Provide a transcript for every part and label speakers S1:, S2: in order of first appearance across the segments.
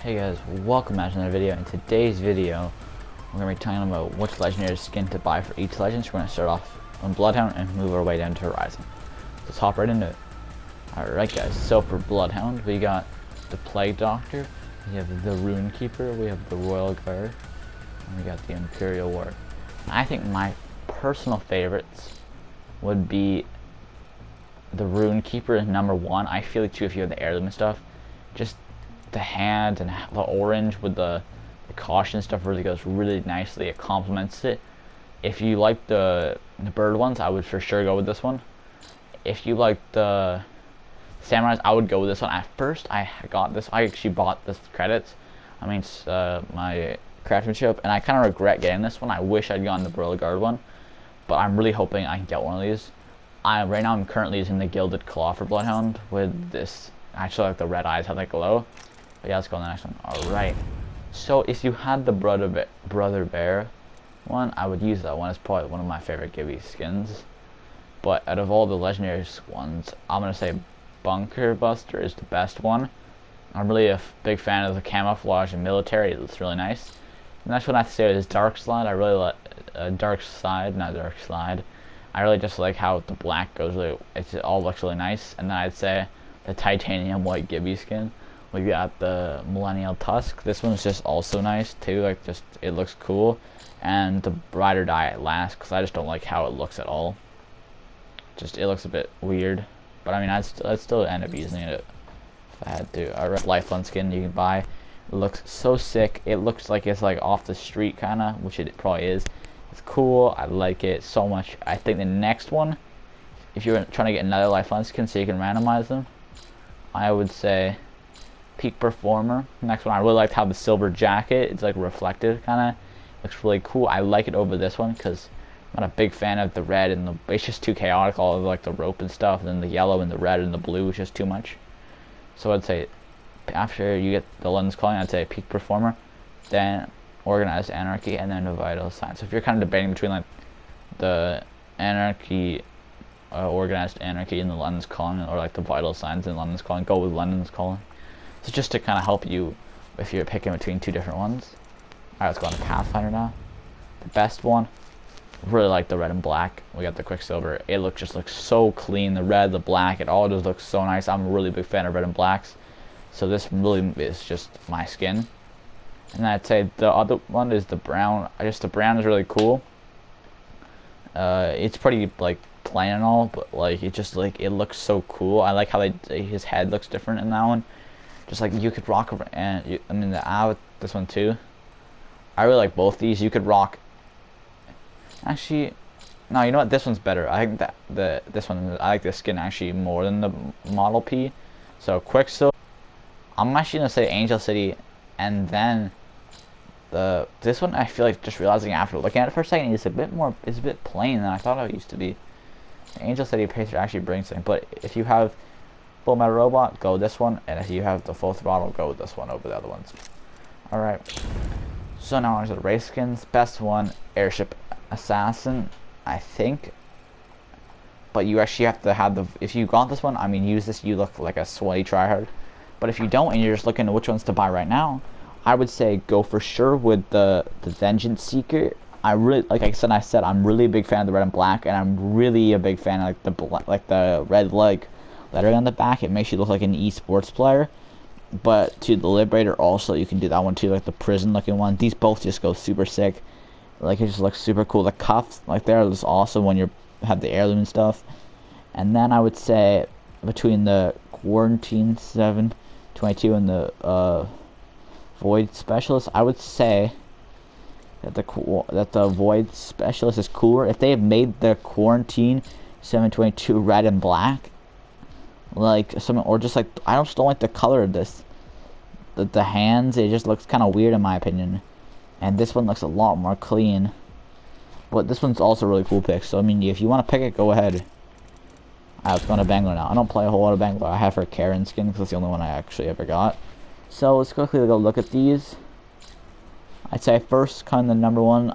S1: Hey guys, welcome back to another video. In today's video, we're going to be talking about which legendary skin to buy for each legend. So we're going to start off on Bloodhound and move our way down to Horizon. Let's hop right into it. Alright guys, so for Bloodhound, we got the Plague Doctor, we have the Rune Keeper, we have the Royal Guard, and we got the Imperial Ward. I think my personal favorites would be the Rune Keeper is number one. I feel like too, if you have the heirloom and stuff, just the hand and the orange with the caution stuff really goes really nicely. It complements it. If you like the bird ones, I would for sure go with this one. If you like the samurais, I would go with this one. At first, I actually bought this credits. My craftsmanship, and I kind of regret getting this one. I wish I'd gotten the Royal Guard one, but I'm really hoping I can get one of these. Right now I'm currently using the Gilded Claw for Bloodhound with this. Actually, like the red eyes have that glow. But yeah, let's go on the next one. Alright. So if you had the Brother Bear one, I would use that one. It's probably one of my favorite Gibby skins. But out of all the legendary ones, I'm going to say Bunker Buster is the best one. I'm really a big fan of the camouflage and military. It's really nice. The next one I have to say is Dark Slide. I really like Dark Slide. I really just like how the black goes. It all looks really nice. And then I'd say the titanium white Gibby skin. We got the Millennial Tusk. This one's just also nice too. Like, just it looks cool. And the Ride or Die at Last, because I just don't like how it looks at all. Just it looks a bit weird. But I mean, I'd still end up using it if I had to. Alright, Lifeline skin you can buy. It looks so sick. It looks like it's like off the street kind of, which it probably is. It's cool. I like it so much. I think the next one, if you're trying to get another Lifeline skin so you can randomize them, I would say Peak Performer. Next one, I really liked how the silver jacket, it's like reflective kind of, looks really cool. I like it over this one because I'm not a big fan of the red and it's just too chaotic, all of like the rope and stuff, and then the yellow and the red and the blue is just too much. So I'd say after you get the Lens Calling, I'd say Peak Performer, then Organized Anarchy, and then the Vital Sign. So if you're kind of debating between like the Anarchy, Organized Anarchy and the Lens Calling, or like the Vital Signs and Lens Calling, go with Lens Calling. So just to kind of help you if you're picking between two different ones. Alright, let's go on to Pathfinder now. The best one, really like the red and black. We got the Quicksilver. It just looks so clean. The red, the black, it all just looks so nice. I'm a really big fan of red and blacks. So this really is just my skin. And I'd say the other one is the brown. The brown is really cool. It's pretty like plain and all, but like it just like it looks so cool. I like how his head looks different in that one. Just like you could rock, and this one too. I really like both these. You could rock. Actually, no, you know what? This one's better. I think that this one. I like this skin actually more than the Model P. So Quicksilver. I'm actually gonna say Angel City, and then this one. I feel like just realizing after looking at it for a second, it's a bit plain than I thought it used to be. Angel City Pacer actually brings something, but if you have Full Metal Robot, go with this one, and if you have the Full Throttle, go with this one over the other ones. Alright, so now on to the race skins. Best one, Airship Assassin, I think. But you actually have to have if you got this one, I mean, use this, you look like a sweaty tryhard. But if you don't, and you're just looking at which ones to buy right now, I would say go for sure with the Vengeance Seeker. I really, like I said, I'm really a big fan of the red and black, and I'm really a big fan of the red lettering on the back. It makes you look like an esports player. But to the Liberator also, you can do that one too, like the prison looking one. These both just go super sick. Like, it just looks super cool. The cuffs like there is awesome when you have the heirloom and stuff. And then I would say between the Quarantine 722 and the Void Specialist, I would say that the Void Specialist is cooler. If they have made the Quarantine 722 red and black, like or just like, I just don't like the color of this. The hands, it just looks kind of weird in my opinion. And this one looks a lot more clean. But this one's also a really cool pick. So I mean, if you want to pick it, go ahead. Let's go to Bangalore now. I don't play a whole lot of Bangalore. I have her Karen skin because it's the only one I actually ever got. So let's quickly go look at these. I'd say first, kind of the number one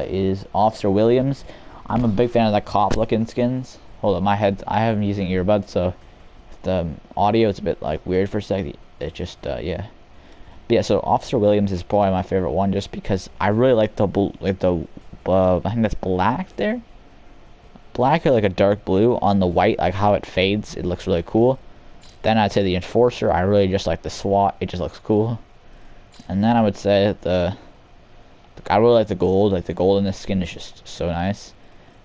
S1: is Officer Williams. I'm a big fan of the cop looking skins. Hold up, I have him using earbuds, so the audio is a bit like weird for a second. It just yeah. But yeah, so Officer Williams is probably my favorite one, just because I really like the I think that's black there, black or like a dark blue on the white, like how it fades. It looks really cool. Then I'd say the Enforcer. I really just like the SWAT. It just looks cool. And then I would say I really like the gold. Like the gold in this skin is just so nice.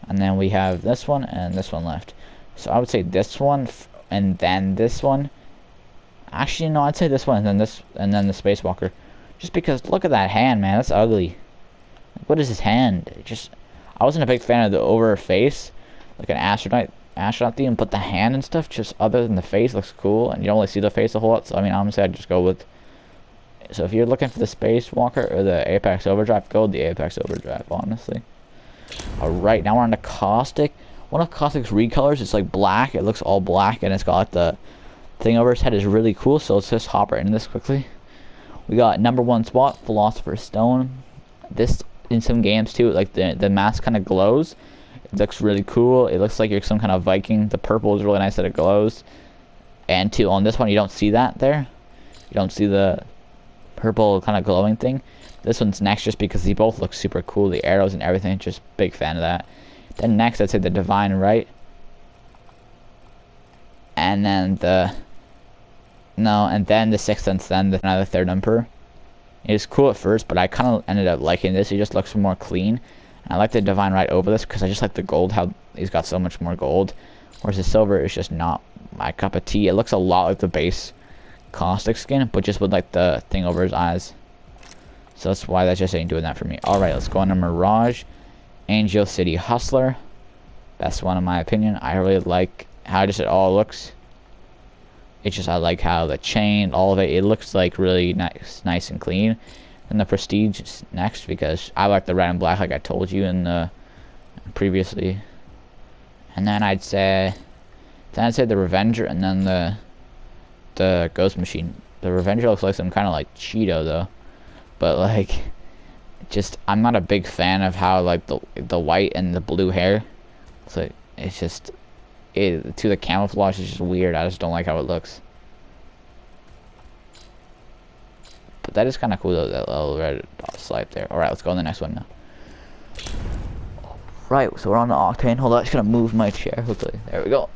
S1: And then we have this one and this one left. So I would say this one and then this one. Actually, no, I'd say this one and then this and then the Spacewalker. Just because look at that hand, man. That's ugly. What is his hand? I wasn't a big fan of the over face, like an astronaut theme, but the hand and stuff, just other than the face, looks cool, and you don't really see the face a whole lot. So I mean, honestly, I'd just go with. So if you're looking for the Spacewalker or the Apex Overdrive, go with the Apex Overdrive, honestly. Alright, now we're on the Caustic. One of Caustic's recolors is like black. It looks all black, and it's got like the thing over his head is really cool. So let's just hop right into this quickly. We got #1 spot, Philosopher's Stone. This in some games too, like the mask kind of glows. It looks really cool. It looks like you're some kind of Viking. The purple is really nice that it glows. And too, on this one, you don't see that there. You don't see the purple kind of glowing thing. This one's next just because they both look super cool. The arrows and everything, just big fan of that. Then next, I'd say the Divine Right. And then and then the Sixth Sense, then the 3rd Emperor. It was cool at first, but I kind of ended up liking this. He just looks more clean. And I like the Divine Right over this because I just like the gold, how he's got so much more gold. Whereas the silver is just not my cup of tea. It looks a lot like the base Caustic skin, but just with like the thing over his eyes. So that's why that just ain't doing that for me. Alright, let's go on to Mirage. Angel City Hustler. Best one in my opinion. I really like how just it all looks. It's just, I like how the chain, all of it, it looks like really nice and clean. And the Prestige is next because I like the red and black like I told you in the previously. And then I'd say the Revenger, and then the Ghost Machine. The Revenger looks like some kind of like Cheeto though. But like, just, I'm not a big fan of how like the white and the blue hair. So it's just, to the camouflage is just weird. I just don't like how it looks. But that is kind of cool though, that little red stripe there. Alright, let's go on the next one now. Right, so we're on the Octane. Hold on, I'm just gonna move my chair quickly. There we go.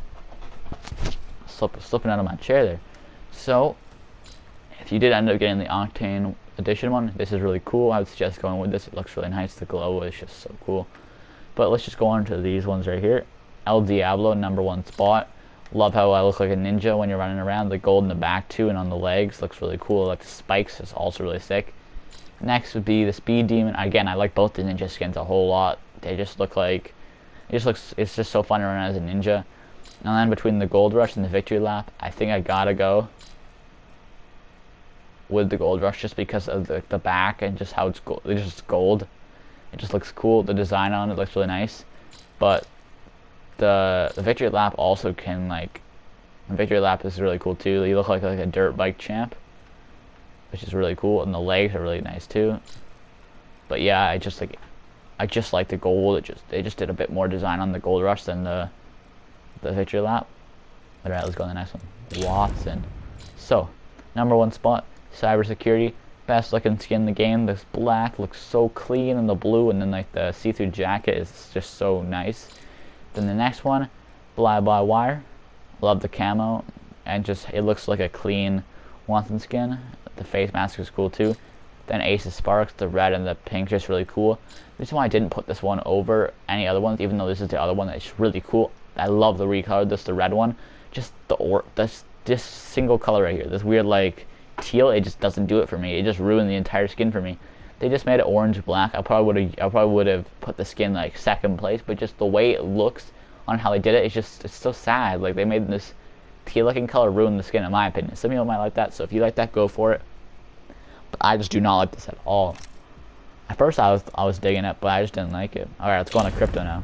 S1: Slipping out of my chair there. So, if you did end up getting the Octane edition one, this is really cool. I would suggest going with this. It looks really nice. The glow is just so cool. But let's just go on to these ones right here. El Diablo, #1 spot. Love how I look like a ninja when you're running around. The gold in the back too, and on the legs looks really cool. Like the spikes is also really sick. Next would be the Speed Demon. Again, I like both the ninja skins a whole lot. They just look like, it's just so fun to run as a ninja. And then between the Gold Rush and the Victory Lap, I think I gotta go with the Gold Rush just because of the back and just how it's gold. It's just gold. It just looks cool. The design on it looks really nice. But the Victory Lap also can, like, Victory Lap is really cool too. You look like a dirt bike champ, which is really cool, and the legs are really nice too. But yeah, I just like the gold. They just did a bit more design on the Gold Rush than the Victory Lap. Alright, let's go to the next one. Watson. So, #1 spot, Cybersecurity. Best looking skin in the game. This black looks so clean, and the blue, and then like the see-through jacket is just so nice. Then the next one, Fly-by-Wire. Love the camo, and just it looks like a clean Watson skin. The face mask is cool too. Then Ace of Sparks, the red and the pink, just really cool. The reason why I didn't put this one over any other ones, even though this is the other one that's really cool. I love the recolor. This the red one. Just this single color right here. This weird like teal. It just doesn't do it for me. It just ruined the entire skin for me. They just made it orange black. I probably would have put the skin like second place, but just the way it looks on how they did it, it's so sad. Like they made this teal looking color ruin the skin in my opinion. Some people might like that, so if you like that, go for it. But I just do not like this at all. At first I was digging it, but I just didn't like it. Alright, let's go on to Crypto now.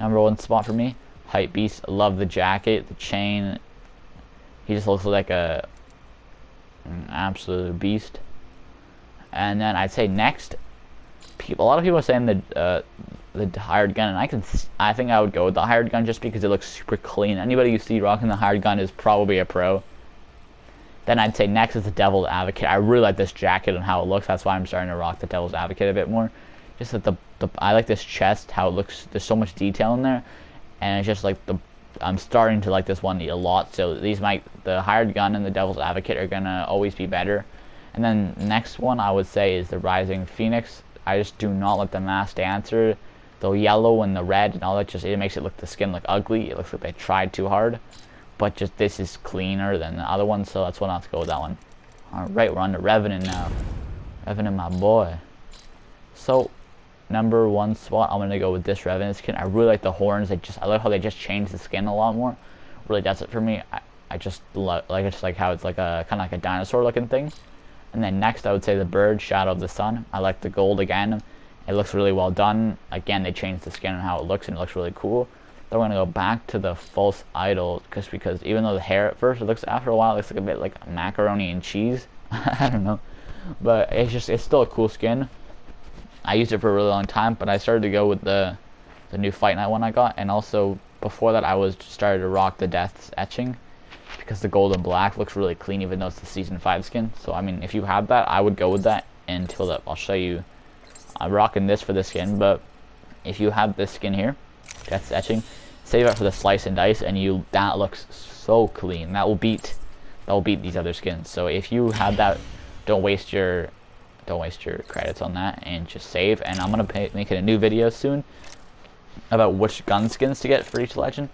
S1: #1 spot for me, Hype Beast. I love the jacket, the chain. He just looks like an absolute beast. And then I'd say next, a lot of people are saying the hired gun, and I think I would go with the hired gun just because it looks super clean. Anybody you see rocking the hired gun is probably a pro. Then I'd say next is the Devil's Advocate. I really like this jacket and how it looks. That's why I'm starting to rock the Devil's Advocate a bit more. Just that I like this chest, how it looks. There's so much detail in there, and it's just like I'm starting to like this one a lot. So the Hired Gun and the Devil's Advocate are gonna always be better. And then next one I would say is the Rising Phoenix. I just do not like the Masked Dancer, the yellow and the red and all that. It makes the skin look ugly. It looks like they tried too hard. But just this is cleaner than the other one, so that's why I'll have to go with that one. Alright, we're on to Revenant now. Revenant, my boy. So, number 1 spot, I'm gonna go with this Revenant skin. I really like the horns. I love how they just changed the skin a lot more. Really does it for me. I just like how it's like a kind of like a dinosaur looking thing. And then next, I would say the bird, Shadow of the Sun. I like the gold again. It looks really well done. Again, they changed the skin and how it looks, and it looks really cool. Then we're gonna go back to the False Idol, because even though the hair at first, after a while it looks like a bit like macaroni and cheese. I don't know, but it's still a cool skin. I used it for a really long time, but I started to go with the new Fight Night one I got, and also before that I started to rock the Death's Etching, because the gold and black looks really clean even though it's the season 5 skin. So I mean, if you have that, I would go with that until that. I'll show you. I'm rocking this for the skin, but if you have this skin here, Death's Etching, save it for the Slice and Dice, and that looks so clean. That will beat these other skins. So if you have that, don't waste your credits on that, and just save. And I'm gonna make it a new video soon about which gun skins to get for each legend,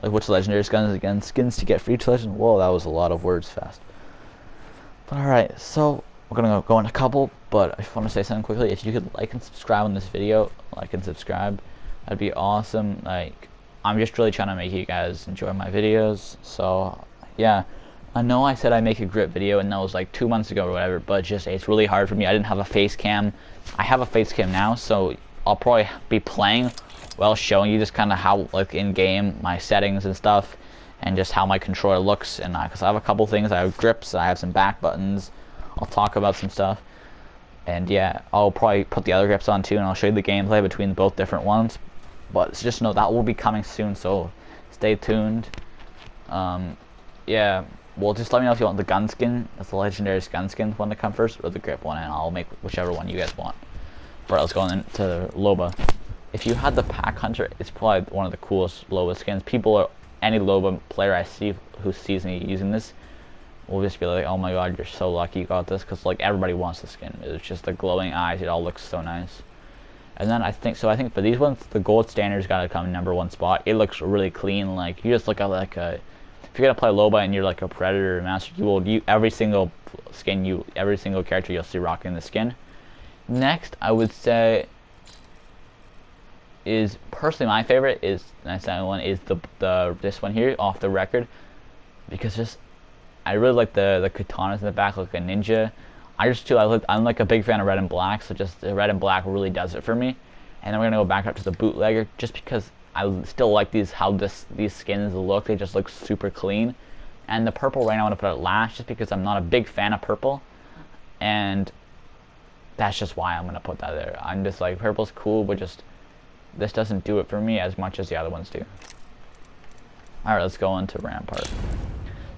S1: like which legendary skins to get for each legend. Whoa, that was a lot of words fast. But alright, so we're gonna go in a couple, but I just want to say something quickly. If you could like and subscribe on this video, that'd be awesome. Like, I'm just really trying to make you guys enjoy my videos. So yeah, I know I said I make a grip video, and that was like 2 months ago or whatever, but it's really hard for me. I didn't have a face cam. I have a face cam now, so I'll probably be playing while showing you just kind of how, like, in game, my settings and stuff, and just how my controller looks. And because I have a couple things, I have grips, I have some back buttons. I'll talk about some stuff, and yeah, I'll probably put the other grips on too, and I'll show you the gameplay between both different ones. But just know that will be coming soon, so stay tuned. Yeah, well, just let me know if you want the gun skin, that's the legendary gun skin one to come first, or the grip one, and I'll make whichever one you guys want. But let's go into Loba. If you had the Pack Hunter, it's probably one of the coolest Loba skins. Any Loba player I see who sees me using this will just be like, oh my god, you're so lucky you got this, because like everybody wants the skin. It's just the glowing eyes, it all looks so nice. And then I think for these ones, the gold standard's got to come number 1 spot. It looks really clean. Like, you just look at like if you're gonna play Loba and you're like a Predator or Master, every single character you'll see rocking the skin. Next, I would say is personally my favorite is this one here, Off the Record, because I really like the katanas in the back, like a ninja. I'm like a big fan of red and black, so just the red and black really does it for me. And then we're gonna go back up to the bootlegger, just because I still like these skins look. They just look super clean. And the purple right now I want to put it last, just because I'm not a big fan of purple, and that's just why I'm gonna put that there. I'm just like, purple's cool, but just this doesn't do it for me as much as the other ones do. Alright, let's go into Rampart.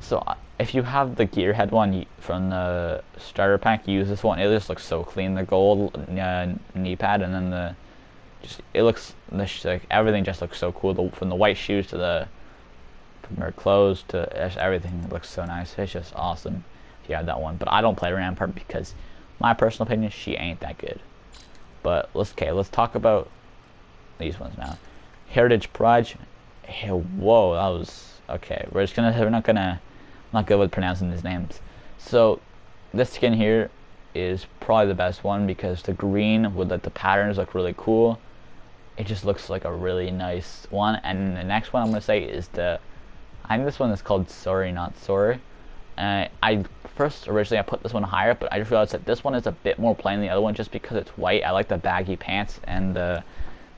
S1: So if you have the Gearhead one from the starter pack, use this one. It just looks so clean. The gold knee pad, and then everything just looks so cool. From the white shoes to from her clothes to everything looks so nice. It's just awesome if you have that one. But I don't play Rampart because, my personal opinion, she ain't that good. But let's talk about these ones now. Heritage Pride. Hey, whoa, that was okay. I'm not good with pronouncing these names. So this skin here is probably the best one, because the green with the patterns look really cool. It just looks like a really nice one. And the next one I'm gonna say is I think this one is called Sorry Not Sorry. Originally I put this one higher, but I just realized that this one is a bit more plain than the other one, just because it's white. I like the baggy pants and I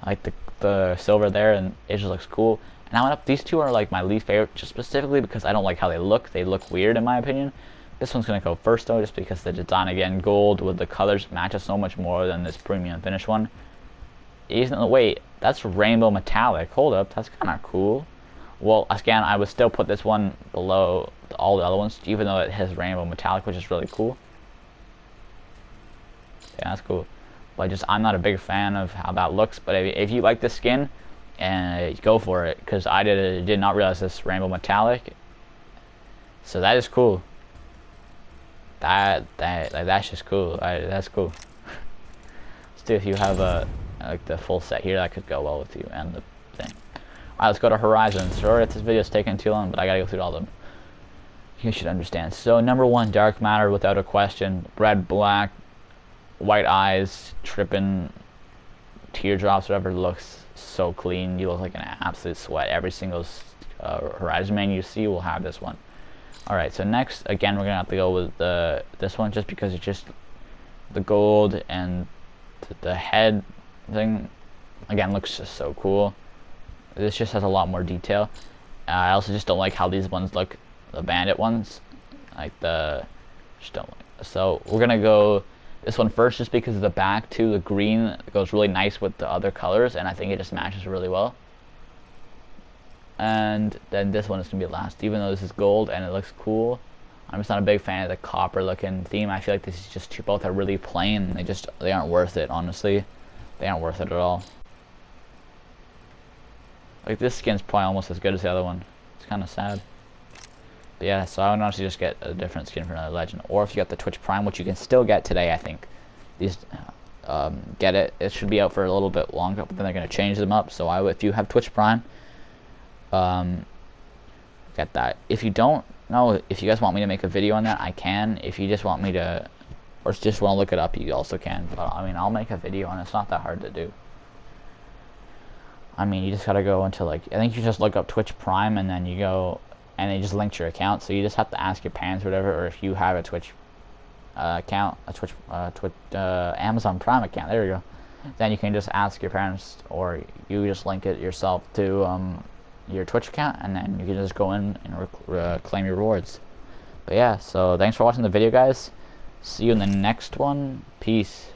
S1: like the silver there, and it just looks cool. And I went up, these two are like my least favorite, just specifically because I don't like how they look. They look weird in my opinion. This one's gonna go first though, just because the design, again, gold with the colors matches so much more than this premium finish one. Wait, that's rainbow metallic. Hold up, that's kind of cool. Well, again, I would still put this one below all the other ones, even though it has rainbow metallic, which is really cool. Yeah, that's cool. But I'm not a big fan of how that looks. But if you like the skin, and go for it, because I did not realize this rainbow metallic. So that is cool. That's just cool. That's cool. Still, if you have like the full set here, that could go well with you and the thing. Alright, let's go to Horizon. Sorry if this video is taking too long, but I gotta go through all of them. You should understand. So number 1, dark matter without a question. Red, black, white eyes, tripping, teardrops, whatever. Looks so clean. You look like an absolute sweat. Every single Horizon man you see will have this one. Alright, so next, again, we're gonna have to go with this one, just because it's just the gold and the head thing. Again, looks just so cool. This just has a lot more detail. I also just don't like how these ones look, the bandit ones, just don't like. So we're gonna go this one first, just because of the back too. The green goes really nice with the other colors, and I think it just matches really well. And then this one is gonna be last, even though this is gold and it looks cool. I'm just not a big fan of the copper looking theme. I feel like this is just too, both are really plain. They aren't worth it, honestly. They aren't worth it at all. Like, this skin's probably almost as good as the other one. It's kind of sad. But yeah, so I would honestly just get a different skin for another legend. Or if you got the Twitch Prime, which you can still get today, I think. Get it. It should be out for a little bit longer, but then they're going to change them up. So if you have Twitch Prime, get that. If you don't know, if you guys want me to make a video on that, I can. If you just want me to, or just want to look it up, you also can. But I mean, I'll make a video on it. It's not that hard to do. I mean, you just gotta go into, like, I think you just look up Twitch Prime, and then you go, and they just link to your account. So you just have to ask your parents or whatever, or if you have a Twitch account, Amazon Prime account, there you go, then you can just ask your parents, or you just link it yourself to your Twitch account, and then you can just go in and claim your rewards. But yeah, so thanks for watching the video, guys. See you in the next one. Peace.